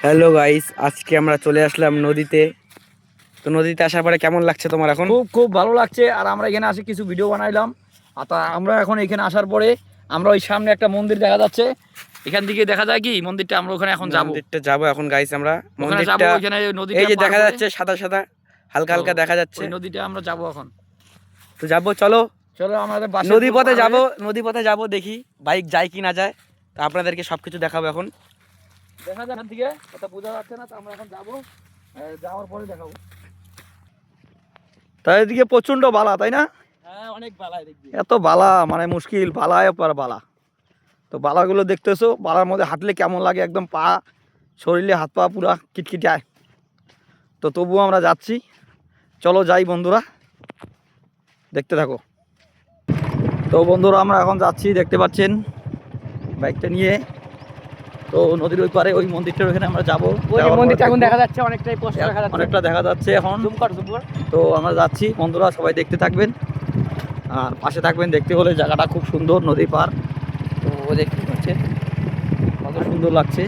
Hello guys, আজকে আমরা চলে আসলাম নদীতে। তো নদীতে আসার পরে কেমন লাগছে তোমার এখন? খুব খুব ভালো লাগছে। আর আমরা এখানে আসি কিছু ভিডিও বানাইলাম। আর তা আমরা এখন এখানে আসার পরে আমরা ওই সামনে একটা মন্দির দেখা যাচ্ছে, এখান থেকে দেখা যায় কি মন্দিরটা, আমরা ওখানে এখন যাব। মন্দিরটা যাবো এখন গাইস, আমরা ওখানে যাব, মন্দিরটা ওইখানে নদীটা এই যে পার দেখা করে। যাচ্ছে সাদা সাদা, হালকা তো হালকা দেখা যাচ্ছে। ওই নদীটা আমরা যাব এখন। তো যাবো, চলো চলো আমাদের বাসে নদী পথে যাবো, নদী পথে যাবো, দেখি বাইক যায় কি না যায়। তো আপনাদেরকে সবকিছু দেখাবো এখন। দেখা যায় এখান থেকে, কথা বোঝা যাচ্ছে না। তো আমরা এখন যাবো, যাওয়ার পরে দেখাবো। তাই এদিকে প্রচন্ড বালা, তাই না? হ্যাঁ, অনেক বালা দেখবি। এত বালা মানে মুশকিল, বালায় পর বালা। তো বালাগুলো দেখতেছো, বালার মধ্যে হাঁটলে কেমন লাগে, একদম পা শরীরে হাত পা পুরা কিটকিটায়। তো তবুও আমরা যাচ্ছি, চলো যাই বন্ধুরা, দেখতে থাকো। তো বন্ধুরা আমরা এখন যাচ্ছি, দেখতে পাচ্ছেন বাইকটা নিয়ে। তো নদীর ওই পারে ওই মন্দিরটার ওখানে আমরা যাবো। ওই যে মন্দিরটা এখন দেখা যাচ্ছে, অনেকটাই স্পষ্ট দেখা যাচ্ছে, অনেকটা দেখা যাচ্ছে এখন। জুম কর জুম কর। তো আমরা যাচ্ছি বন্ধুরা, সবাই দেখতে থাকবেন আর পাশে থাকবেন। দেখতে হলে জায়গাটা খুব সুন্দর, নদীর পার। তো দেখতে পাচ্ছেন কত সুন্দর লাগছে।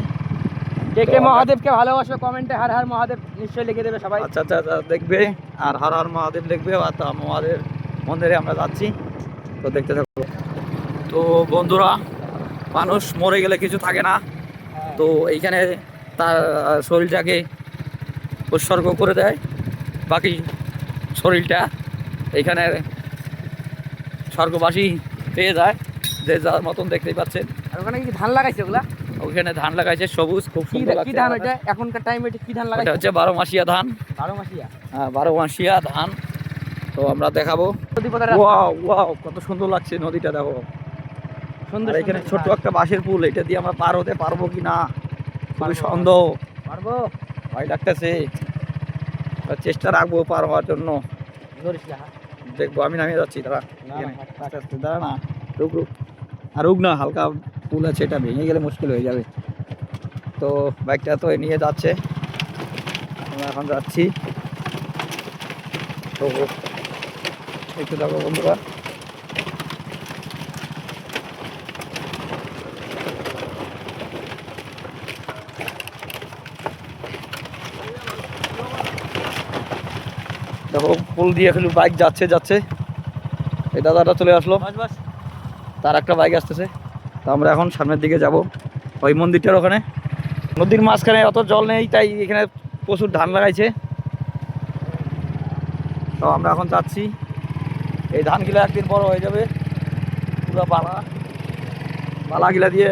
কে কে মহাদেবকে ভালোবাসো কমেন্টে হর হর মহাদেব নিশ্চয়ই লিখে দেবে সবাই। আচ্ছা আচ্ছা আচ্ছা, দেখবে আর হর হর মহাদেব লিখবে। আর তা মহাদেব মন্দিরে আমরা যাচ্ছি, তো দেখতে থাকবো। তো বন্ধুরা, মানুষ মরে গেলে কিছু থাকে না, তো এইখানে তার শরীরটাকে উৎসর্গ করে দেয়, বাকি শরীরটা এইখানে স্বর্গবাসী পেয়ে যায়, যে যার মতন দেখতেই পাচ্ছেন। আর ওখানে কি ধান লাগাইছে ওগুলা? ওইখানে ধান লাগাইছে, সবুজ, খুব সুন্দর কি লাগছে। ধান ওইটা এখনকার টাইমে? এটা কি ধান এটা লাগাইছে? হচ্ছে 12 মাসিয়া ধান। 12 মাসিয়া? হ্যাঁ, 12 মাসিয়া ধান। তো আমরা দেখাবো। নদীপথের ওয়াও ওয়াও, কত সুন্দর লাগছে নদীটা, দেখো। সুন্দর। আর এখানে ছোট্ট একটা বাঁশের পুল, এটা দিয়ে আমরা পার হতে পারবো কি না খুবই সন্দেহ, পারবো, ভয় লাগতেছে। চেষ্টা রাখবো পার হওয়ার জন্য। ধরিস না। দেখবো, আমি নামিয়ে যাচ্ছি, দাঁড়া। না, এখানে না, আস্তে আস্তে দাঁড়া না, রুক রুক। আর রুক না, হালকা পুল আছে, এটা ভেঙে গেলে মুশকিল হয়ে যাবে। তো বাইকটা তো নিয়ে যাচ্ছে, আমরা এখন যাচ্ছি। তো একটু দেখো বন্ধুরা, দেখো পুল দিয়ে খালি বাইক যাচ্ছে যাচ্ছে। এই দাদাটা চলে আসলো, বাস বাস। তার একটা বাইক আসতেছে। তো আমরা এখন সামনের দিকে যাব, ওই মন্দিরটার ওখানে। নদীর মাঝখানে অত জল নেই, তাই এখানে প্রচুর ধান লাগাইছে। তো আমরা এখন যাচ্ছি, এই ধানগুলো একদিন বড় হয়ে যাবে, পুরো বালা বালাগুলা দিয়ে।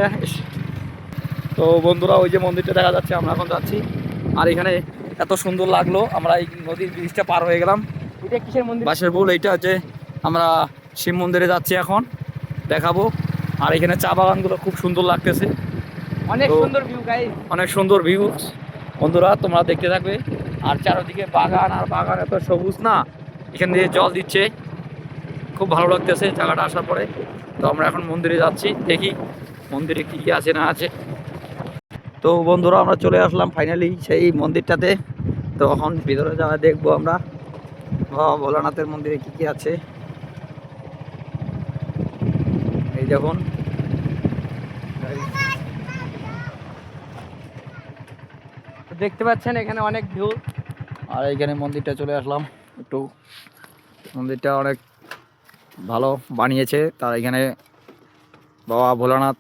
তো বন্ধুরা, ওই যে মন্দিরটা দেখা যাচ্ছে, আমরা এখন যাচ্ছি। আর এখানে এত সুন্দর লাগলো, আমরা এই নদীর ব্রিজটা পার হয়ে গেলাম। এটা কিসের মন্দির? বাঁশের পুল। এইটা হচ্ছে, আমরা শিব মন্দিরে যাচ্ছি এখন, দেখাবো। আর এখানে চা বাগানগুলো খুব সুন্দর লাগতেছে, অনেক তো সুন্দর ভিউ গাইস। অনেক সুন্দর ভিউ বন্ধুরা, তোমরা দেখতে থাকবে। আর চারদিকে বাগান আর বাগান, এত সবুজ না, এখান দিয়ে জল দিচ্ছে, খুব ভালো লাগতেছে জায়গাটা আসার পরে। তো আমরা এখন মন্দিরে যাচ্ছি, দেখি মন্দিরে কি কি আছে না আছে। তো বন্ধুরা, আমরা চলে আসলাম ফাইনালি সেই মন্দিরটাতে। তো এখন ভিতরে যাওয়া দেখবো আমরা বাবা ভোলানাথের মন্দিরে কি কি আছে। এই দেখুন, দেখতে পাচ্ছেন এখানে অনেক ভিউ। আর এইখানে মন্দিরটা চলে আসলাম একটু। মন্দিরটা অনেক ভালো বানিয়েছে। তার এখানে বাবা ভোলানাথ,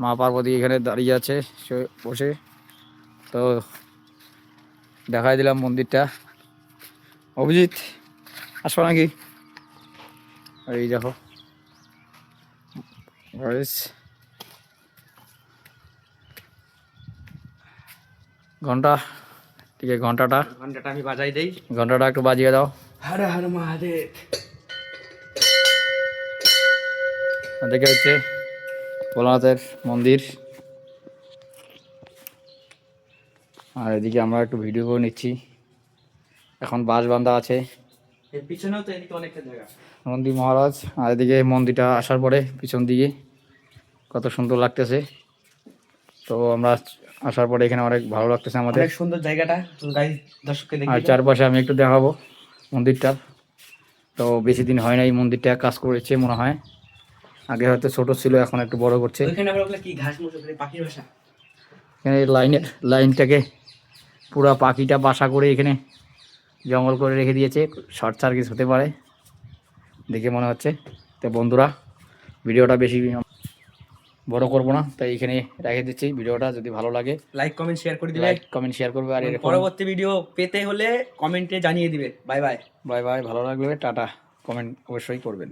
মা পার্বতী এখানে দাঁড়িয়ে আছে বসে। তো দেখাই দিলাম মন্দিরটা। অভিজিৎ, আসবো নাকি? এই দেখো ঘন্টা, ঠিক আছে, ঘন্টাটা আমি বাজাই দেই। ঘন্টাটা একটু বাজিয়ে দাও। হর হর মহাদেব। দেখে হচ্ছে ভোলানাথের মন্দির। আর এদিকে আমরা একটু ভিডিও করে নিচ্ছি, এখন বাঁশ বাঁধা আছে। এর পিছনেও তো এদিকে অনেকটা জায়গা। মন্দির মহারাজ। আর এদিকে মন্দিরটা আসার পরে পিছন দিকে কত সুন্দর লাগতেছে। তো আমরা আসার পরে এখানে অনেক ভালো লাগতেছে আমাদের। অনেক সুন্দর জায়গাটা, তো গাইস দর্শককে আর দেখিয়ে দাও। চারপাশে আমি একটু দেখাবো মন্দিরটা। তো বেশি দিন হয় না এই মন্দিরটা কাজ করেছে মনে হয়, আগে হয়তো ছোট ছিল, এখন একটু বড় করছে। ওইখানে আমরা কি ঘাস মুছে পাখির ভাষা? এখানে লাইনটাকে পুরা পাখিটা বাসা করে এখানে জঙ্গল করে রেখে দিয়েছে, শর্ট সার্কিট হতে পারে দেখে মনে হচ্ছে। তো বন্ধুরা ভিডিওটা বেশি বড় করব না, তাই এখানে রেখে দিচ্ছি। ভিডিওটা যদি ভালো লাগে লাইক কমেন্ট শেয়ার করে দিবে, লাইক কমেন্ট শেয়ার করবে, আর এরকম পরবর্তী ভিডিও পেতে হলে কমেন্টে জানিয়ে দিবে। Bye bye. বাই বাই, ভালো লাগলে টাটা, কমেন্ট অবশ্যই করবেন।